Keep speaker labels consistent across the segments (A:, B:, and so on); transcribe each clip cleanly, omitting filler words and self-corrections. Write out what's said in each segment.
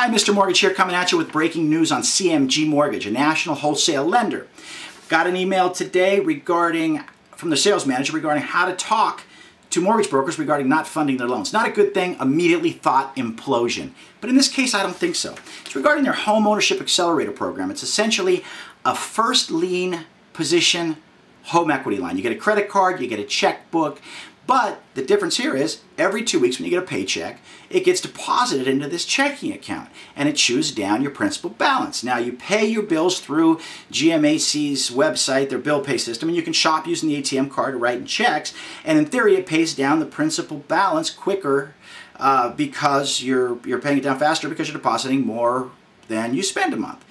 A: Hi, Mr. Mortgage here, coming at you with breaking news on CMG Mortgage, a national wholesale lender. Got an email today from the sales manager regarding how to talk to mortgage brokers regarding not funding their loans. Not a good thing, immediately thought implosion. But in this case, I don't think so. It's regarding their Home Ownership Accelerator program. It's essentially a first lien position home equity line. You get a credit card, you get a checkbook, but the difference here is every 2 weeks when you get a paycheck, it gets deposited into this checking account and it chews down your principal balance. Now you pay your bills through GMAC's website, their bill pay system, and you can shop using the ATM card to write in checks, and in theory it pays down the principal balance quicker because you're paying it down faster because you're depositing more than you spend a month.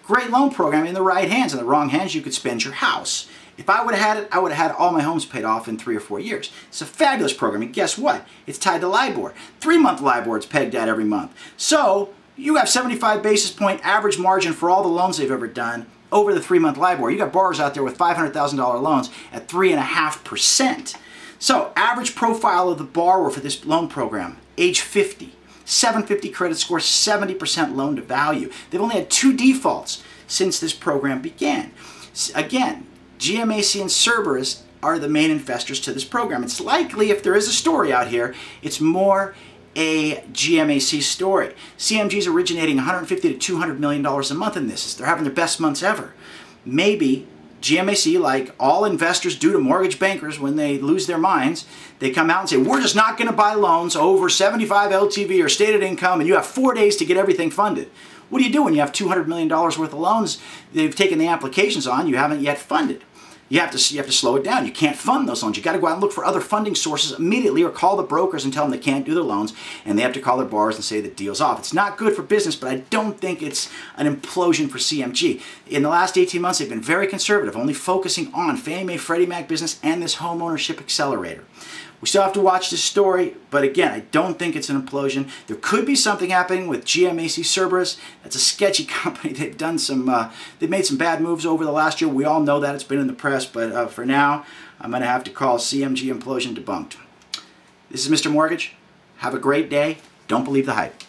A: Great loan program in the right hands. In the wrong hands, you could spend your house. If I would have had it, I would have had all my homes paid off in 3 or 4 years. It's a fabulous program, and guess what? It's tied to LIBOR. 3-month LIBOR it's pegged at every month. So you have 75 basis point average margin for all the loans they've ever done over the 3-month LIBOR. You got borrowers out there with $500,000 loans at 3.5%. So average profile of the borrower for this loan program, age 50. 750 credit score, 70% loan to value. They've only had 2 defaults since this program began. Again, GMAC and Cerberus are the main investors to this program. It's likely, if there is a story out here, it's more a GMAC story. CMG is originating $150 to $200 million a month in this. They're having their best months ever. Maybe GMAC, like all investors do to mortgage bankers when they lose their minds, they come out and say, we're just not going to buy loans over 75 LTV or stated income, and you have 4 days to get everything funded. What do you do when you have $200 million worth of loans they've taken the applications on, you haven't yet funded? You have to slow it down. You can't fund those loans. You got to go out and look for other funding sources immediately, or call the brokers and tell them they can't do their loans, and they have to call their borrowers and say the deal's off. It's not good for business, but I don't think it's an implosion for CMG. In the last 18 months, they've been very conservative, only focusing on Fannie Mae, Freddie Mac business and this home ownership accelerator. We still have to watch this story, but again, I don't think it's an implosion. There could be something happening with GMAC Cerberus. That's a sketchy company. They've done they've made some bad moves over the last year. We all know that. It's been in the press, but for now, I'm going to have to call CMG implosion debunked. This is Mr. Mortgage. Have a great day. Don't believe the hype.